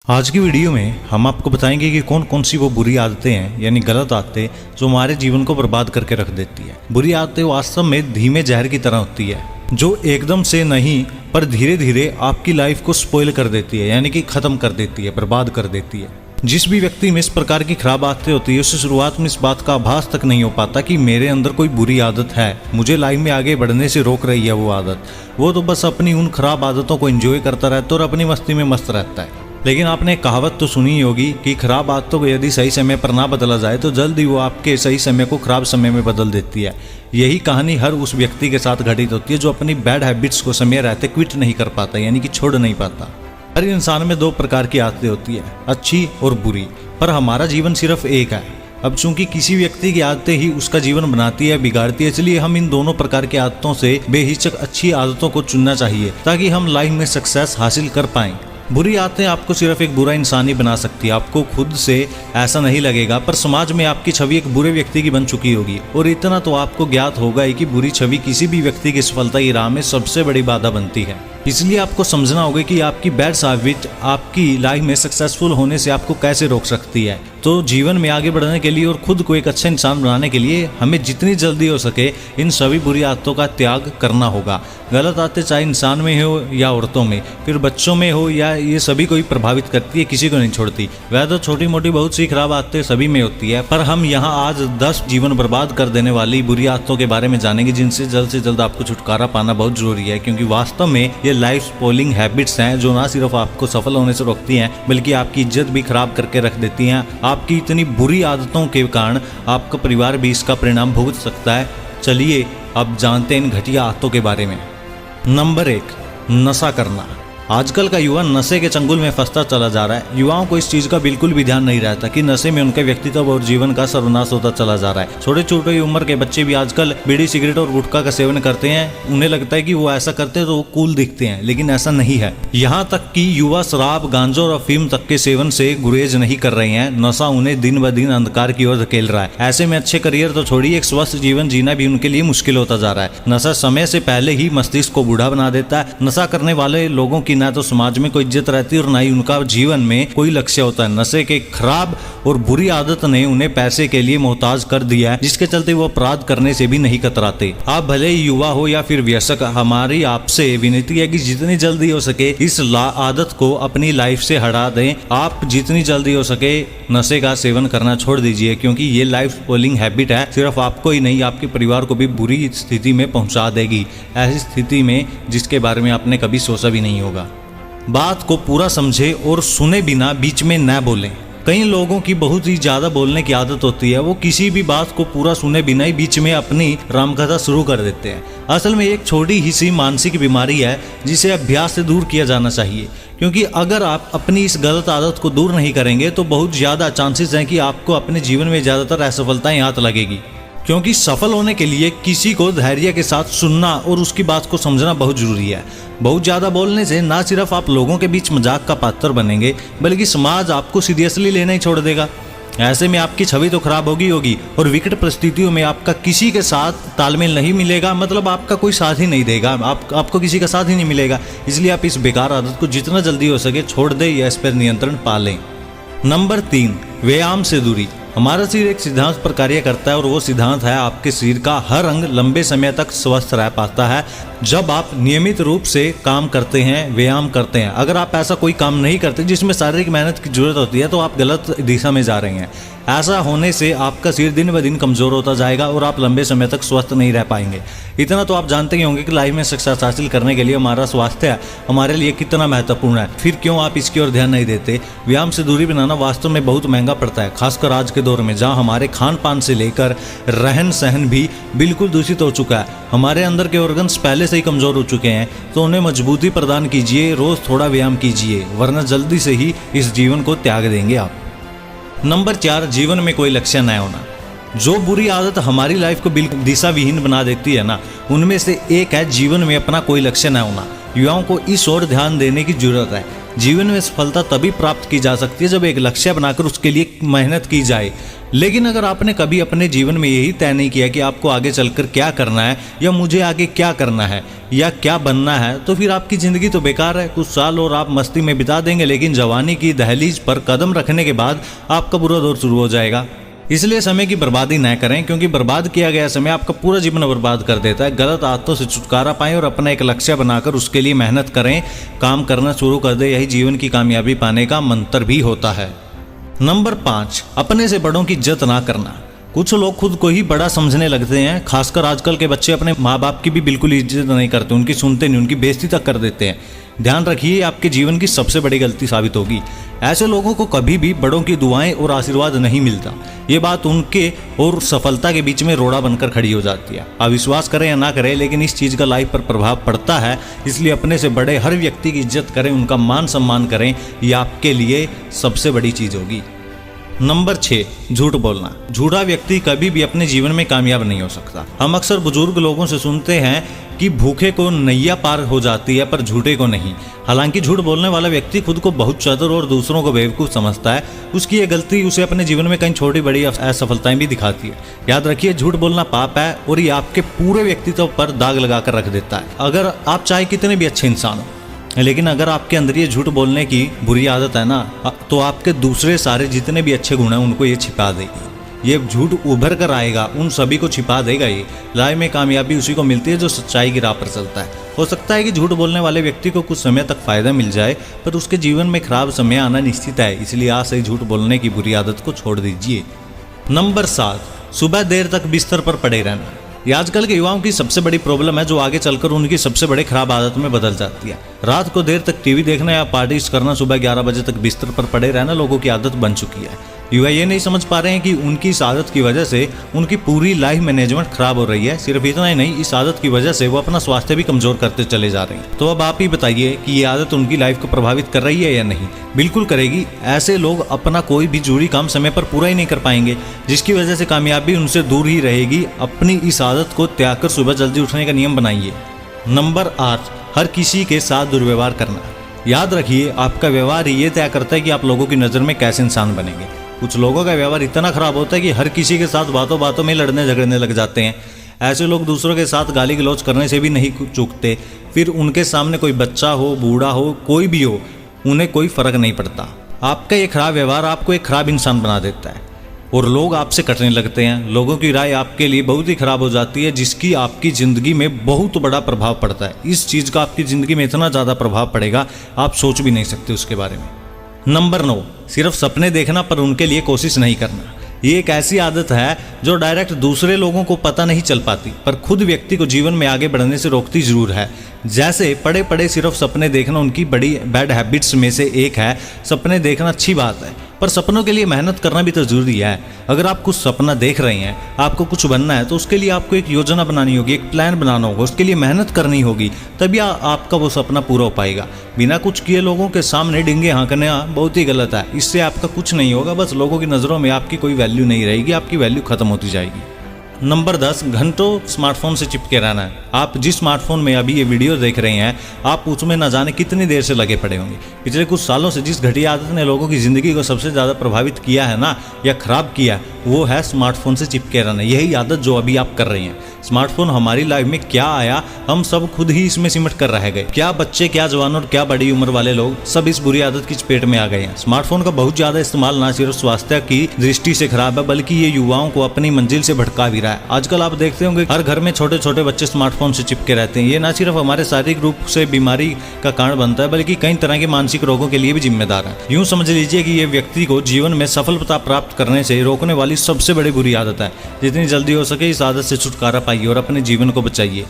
आज की वीडियो में हम आपको बताएंगे कि कौन कौन सी वो बुरी आदतें हैं यानी गलत आदतें जो हमारे जीवन को बर्बाद करके रख देती है। बुरी आदतें वास्तव में धीमे जहर की तरह होती है जो एकदम से नहीं पर धीरे धीरे आपकी लाइफ को स्पॉइल कर देती है यानी कि खत्म कर देती है, बर्बाद कर देती है। जिस भी व्यक्ति में इस प्रकार की खराब आदतें होती है उसे शुरुआत में इस बात का आभास तक नहीं हो पाता कि मेरे अंदर कोई बुरी आदत है, मुझे लाइफ में आगे बढ़ने से रोक रही है वो आदत। वो तो बस अपनी उन खराब आदतों को एंजॉय करता रहता है और अपनी मस्ती में मस्त रहता है। लेकिन आपने कहावत तो सुनी ही होगी कि खराब आदतों को यदि सही समय पर ना बदला जाए तो जल्द ही वो आपके सही समय को खराब समय में बदल देती है। यही कहानी हर उस व्यक्ति के साथ घटित होती है जो अपनी बैड हैबिट्स को समय रहते क्विट नहीं कर पाता यानी कि छोड़ नहीं पाता। हर इंसान में दो प्रकार की आदतें होती है, अच्छी और बुरी, पर हमारा जीवन सिर्फ एक है। अब चूंकि किसी व्यक्ति की आदतें ही उसका जीवन बनाती है, बिगाड़ती है, इसलिए हम इन दोनों प्रकार की आदतों से बेहिचक अच्छी आदतों को चुनना चाहिए ताकि हम लाइफ में सक्सेस हासिल कर पाएं। बुरी आदतें आपको सिर्फ एक बुरा इंसान ही बना सकती है। आपको खुद से ऐसा नहीं लगेगा पर समाज में आपकी छवि एक बुरे व्यक्ति की बन चुकी होगी और इतना तो आपको ज्ञात होगा ही कि बुरी छवि किसी भी व्यक्ति की सफलता की राह में सबसे बड़ी बाधा बनती है। इसलिए आपको समझना होगा कि आपकी बैड हैबिट आपकी लाइफ में सक्सेसफुल होने से आपको कैसे रोक सकती है। तो जीवन में आगे बढ़ने के लिए और खुद को एक अच्छा इंसान बनाने के लिए हमें जितनी जल्दी हो सके इन सभी बुरी आदतों का त्याग करना होगा। गलत आदतें चाहे इंसान में हो या औरतों में, फिर बच्चों में हो, या ये सभी को ही प्रभावित करती है, किसी को नहीं छोड़ती। वह तो छोटी मोटी बहुत सी खराब आदतें सभी में होती है, पर हम यहाँ आज 10 जीवन बर्बाद कर देने वाली बुरी आदतों के बारे में जानेंगे जिनसे जल्द से जल्द आपको छुटकारा पाना बहुत जरूरी है, क्योंकि वास्तव में ये लाइफ स्पॉइलिंग हैबिट्स हैं जो ना सिर्फ आपको सफल होने से रोकती हैं बल्कि आपकी इज्जत भी खराब करके रख देती हैं। आपकी इतनी बुरी आदतों के कारण आपका परिवार भी इसका परिणाम भुगत सकता है। चलिए अब जानते हैं इन घटिया आदतों के बारे में। नंबर 1, नशा करना। आजकल का युवा नशे के चंगुल में फंसता चला जा रहा है। युवाओं को इस चीज का बिल्कुल भी ध्यान नहीं रहता कि नशे में उनके व्यक्तित्व और जीवन का सर्वनाश होता चला जा रहा है। छोटे छोटे उम्र के बच्चे भी आजकल बीड़ी, सिगरेट और गुटखा का सेवन करते हैं। उन्हें लगता है कि वो ऐसा करते हैं तो वो कूल दिखते हैं, लेकिन ऐसा नहीं है। यहाँ तक कि युवा शराब, गांजा और अफीम तक के सेवन से गुरेज नहीं कर रहे हैं। नशा उन्हें दिन ब दिन अंधकार की ओर धकेल रहा है। ऐसे में अच्छे करियर तो छोड़िए, एक स्वस्थ जीवन जीना भी उनके लिए मुश्किल होता जा रहा है। नशा समय से पहले ही मस्तिष्क को बूढ़ा बना देता है। नशा करने वाले लोगों की न तो समाज में इज्जत रहती है और ना ही उनका जीवन में कोई लक्ष्य होता है। नशे के खराब और बुरी आदत ने उन्हें पैसे के लिए मोहताज कर दिया है, जिसके चलते वो अपराध करने से भी नहीं कतराते। आप भले ही युवा हो या फिर वयस्क, हमारी आपसे विनती है कि जितनी जल्दी हो सके इस आदत को अपनी लाइफ से हटा दें। आप जितनी जल्दी हो सके नशे का सेवन करना छोड़ दीजिए, क्योंकि ये लाइफ स्पॉइलिंग हैबिट है, सिर्फ आपको ही नहीं आपके परिवार को भी बुरी स्थिति में पहुंचा देगी, ऐसी स्थिति में जिसके बारे में आपने कभी सोचा भी नहीं होगा। बात को पूरा समझे और सुने बिना बीच में न बोलें। कई लोगों की बहुत ही ज्यादा बोलने की आदत होती है। वो किसी भी बात को पूरा सुने बिना ही बीच में अपनी रामकथा शुरू कर देते हैं। असल में एक छोटी ही सी मानसिक बीमारी है जिसे अभ्यास से दूर किया जाना चाहिए, क्योंकि अगर आप अपनी इस गलत आदत को दूर नहीं करेंगे तो बहुत ज्यादा चांसेस हैं कि आपको अपने जीवन में ज्यादातर असफलताएं हाथ लगेगी। क्योंकि सफल होने के लिए किसी को धैर्य के साथ सुनना और उसकी बात को समझना बहुत जरूरी है। बहुत ज़्यादा बोलने से ना सिर्फ आप लोगों के बीच मजाक का पात्र बनेंगे बल्कि समाज आपको सीरियसली लेना ही छोड़ देगा। ऐसे में आपकी छवि तो खराब होगी और विकट परिस्थितियों में आपका किसी के साथ तालमेल नहीं मिलेगा, मतलब आपका कोई साथ ही नहीं देगा, आपको किसी का साथ ही नहीं मिलेगा। इसलिए आप इस बेकार आदत को जितना जल्दी हो सके छोड़ दें या इस पर नियंत्रण पा लें। नंबर 3, व्यायाम से दूरी। हमारा शरीर एक सिद्धांत पर कार्य करता है और वो सिद्धांत है आपके शरीर का हर अंग लंबे समय तक स्वस्थ रह पाता है जब आप नियमित रूप से काम करते हैं, व्यायाम करते हैं। अगर आप ऐसा कोई काम नहीं करते जिसमें शारीरिक मेहनत की जरूरत होती है तो आप गलत दिशा में जा रहे हैं। ऐसा होने से आपका शरीर दिन ब दिन कमजोर होता जाएगा और आप लंबे समय तक स्वस्थ नहीं रह पाएंगे। इतना तो आप जानते ही होंगे कि लाइफ में सक्सेस हासिल करने के लिए हमारा स्वास्थ्य हमारे लिए कितना महत्वपूर्ण है। फिर क्यों आप इसकी ओर ध्यान नहीं देते? व्यायाम से दूरी बनाना वास्तव में बहुत महंगा पड़ता है, खासकर आज के दौर में जहाँ हमारे खान पान से लेकर रहन सहन भी बिल्कुल दूषित हो चुका है। हमारे अंदर के ऑर्गन्स पहले से ही कमजोर हो चुके हैं, तो उन्हें मजबूती प्रदान कीजिए, रोज थोड़ा व्यायाम कीजिए, वरना जल्दी से ही इस जीवन को त्याग देंगे आप। नंबर 4, जीवन में कोई लक्ष्य न होना। जो बुरी आदत हमारी लाइफ को बिल्कुल दिशा विहीन बना देती है ना, उनमें से एक है जीवन में अपना कोई लक्ष्य न होना। युवाओं को इस ओर ध्यान देने की जरूरत है। जीवन में सफलता तभी प्राप्त की जा सकती है जब एक लक्ष्य बनाकर उसके लिए मेहनत की जाए। लेकिन अगर आपने कभी अपने जीवन में यही तय नहीं किया कि आपको आगे चलकर क्या करना है या मुझे आगे क्या करना है या क्या बनना है, तो फिर आपकी ज़िंदगी तो बेकार है। कुछ साल और आप मस्ती में बिता देंगे, लेकिन जवानी की दहलीज पर कदम रखने के बाद आपका बुरा दौर शुरू हो जाएगा। इसलिए समय की बर्बादी न करें, क्योंकि बर्बाद किया गया समय आपका पूरा जीवन बर्बाद कर देता है। गलत आदतों से छुटकारा पाएं और अपना एक लक्ष्य बनाकर उसके लिए मेहनत करें, काम करना शुरू कर दें। यही जीवन की कामयाबी पाने का मंत्र भी होता है। नंबर 5, अपने से बड़ों की इज्जत ना करना। कुछ लोग खुद को ही बड़ा समझने लगते हैं। खासकर आजकल के बच्चे अपने माँ बाप की भी बिल्कुल इज्जत नहीं करते, उनकी सुनते नहीं, उनकी बेइज्जती तक कर देते हैं। ध्यान रखिए, आपके जीवन की सबसे बड़ी गलती साबित होगी। ऐसे लोगों को कभी भी बड़ों की दुआएं और आशीर्वाद नहीं मिलता। ये बात उनके और सफलता के बीच में रोड़ा बनकर खड़ी हो जाती है। आप विश्वास करें या ना करें, लेकिन इस चीज़ का लाइफ पर प्रभाव पड़ता है। इसलिए अपने से बड़े हर व्यक्ति की इज्जत करें, उनका मान सम्मान करें। ये आपके लिए सबसे बड़ी चीज़ होगी। नंबर 6, झूठ बोलना। झूठा व्यक्ति कभी भी अपने जीवन में कामयाब नहीं हो सकता। हम अक्सर बुजुर्ग लोगों से सुनते हैं कि भूखे को नैया पार हो जाती है पर झूठे को नहीं। हालांकि झूठ बोलने वाला व्यक्ति खुद को बहुत चतुर और दूसरों को बेवकूफ़ समझता है। उसकी ये गलती उसे अपने जीवन में कई छोटी बड़ी असफलताएं भी दिखाती है। याद रखिए, झूठ बोलना पाप है और ये आपके पूरे व्यक्तित्व पर दाग लगाकर रख देता है। अगर आप चाहे कितने भी अच्छे इंसान हो, लेकिन अगर आपके अंदर ये झूठ बोलने की बुरी आदत है ना, तो आपके दूसरे सारे जितने भी अच्छे गुण हैं उनको ये छिपा देगी। ये झूठ उभर कर आएगा, उन सभी को छिपा देगा। ये लाइफ में कामयाबी उसी को मिलती है जो सच्चाई की राह पर चलता है। हो सकता है कि झूठ बोलने वाले व्यक्ति को कुछ समय तक फायदा मिल जाए, पर उसके जीवन में खराब समय आना निश्चित है। इसलिए आज से झूठ बोलने की बुरी आदत को छोड़ दीजिए। नंबर 7, सुबह देर तक बिस्तर पर पड़े रहना। ये आजकल के युवाओं की सबसे बड़ी प्रॉब्लम है, जो आगे चलकर उनकी सबसे बड़ी खराब आदत में बदल जाती है। रात को देर तक टीवी देखना या पार्टीज करना, सुबह 11 बजे तक बिस्तर पर पड़े रहना लोगों की आदत बन चुकी है। युवा ये नहीं समझ पा रहे हैं कि उनकी इस आदत की वजह से उनकी पूरी लाइफ मैनेजमेंट खराब हो रही है। सिर्फ इतना ही नहीं, इस आदत की वजह से वो अपना स्वास्थ्य भी कमजोर करते चले जा रहे हैं। तो अब आप ही बताइए कि ये आदत उनकी लाइफ को प्रभावित कर रही है या नहीं? बिल्कुल करेगी। ऐसे लोग अपना कोई भी जरूरी काम समय पर पूरा ही नहीं कर पाएंगे, जिसकी वजह से कामयाबी उनसे दूर ही रहेगी। अपनी इस आदत को त्याग कर सुबह जल्दी उठने का नियम बनाइए। नंबर 8, हर किसी के साथ दुर्व्यवहार करना। याद रखिए, आपका व्यवहार ये तय करता है कि आप लोगों की नज़र में कैसे इंसान बनेंगे। कुछ लोगों का व्यवहार इतना खराब होता है कि हर किसी के साथ बातों बातों में लड़ने झगड़ने लग जाते हैं। ऐसे लोग दूसरों के साथ गाली गलौज करने से भी नहीं चूकते। फिर उनके सामने कोई बच्चा हो, बूढ़ा हो, कोई भी हो, उन्हें कोई फर्क नहीं पड़ता। आपका ये खराब व्यवहार आपको एक खराब इंसान बना देता है और लोग आपसे कटने लगते हैं। लोगों की राय आपके लिए बहुत ही खराब हो जाती है, जिसकी आपकी ज़िंदगी में बहुत बड़ा प्रभाव पड़ता है। इस चीज़ का आपकी ज़िंदगी में इतना ज़्यादा प्रभाव पड़ेगा, आप सोच भी नहीं सकते उसके बारे में। नंबर 9, सिर्फ सपने देखना पर उनके लिए कोशिश नहीं करना। ये एक ऐसी आदत है जो डायरेक्ट दूसरे लोगों को पता नहीं चल पाती, पर खुद व्यक्ति को जीवन में आगे बढ़ने से रोकती जरूर है। जैसे पड़े पड़े सिर्फ सपने देखना उनकी बड़ी बैड हैबिट्स में से एक है। सपने देखना अच्छी बात है, पर सपनों के लिए मेहनत करना भी तो जरूरी है। अगर आप कुछ सपना देख रहे हैं, आपको कुछ बनना है, तो उसके लिए आपको एक योजना बनानी होगी, एक प्लान बनाना होगा, उसके लिए मेहनत करनी होगी, तभी आपका वो सपना पूरा हो पाएगा। बिना कुछ किए लोगों के सामने डिंगे हाँकना बहुत ही गलत है। इससे आपका कुछ नहीं होगा, बस लोगों की नज़रों में आपकी कोई वैल्यू नहीं रहेगी, आपकी वैल्यू खत्म होती जाएगी। नंबर 10, घंटों स्मार्टफोन से चिपके रहना है। आप जिस स्मार्टफोन में अभी ये वीडियो देख रहे हैं, आप उसमें न जाने कितनी देर से लगे पड़े होंगे। पिछले कुछ सालों से जिस घटिया आदत ने लोगों की ज़िंदगी को सबसे ज़्यादा प्रभावित किया है ना, या ख़राब किया, वो है स्मार्टफोन से चिपके रहना। यही आदत जो अभी आप कर रहे हैं। स्मार्टफोन हमारी लाइफ में क्या आया, हम सब खुद ही इसमें सिमट कर रह गए। क्या बच्चे, क्या जवान और क्या बड़ी उम्र वाले लोग सब इस बुरी आदत की चपेट में आ गए हैं। स्मार्टफोन का बहुत ज़्यादा इस्तेमाल ना सिर्फ स्वास्थ्य की दृष्टि से खराब है, बल्कि ये युवाओं को अपनी मंजिल से भटका भी रहा है। आजकल आप देखते होंगे हर घर में छोटे छोटे बच्चे स्मार्टफोन से चिपके रहते हैं। ये ना सिर्फ हमारे शारीरिक रूप से बीमारी का कारण बनता है, बल्कि कई तरह के मानसिक रोगों के लिए भी जिम्मेदार है। यूं समझ लीजिए कि ये व्यक्ति को जीवन में सफलता प्राप्त करने से रोकने वाली सबसे बड़ी बुरी आदत है। जितनी जल्दी हो सके इस आदत से छुटकारा पाइए और अपने जीवन को बचाइए।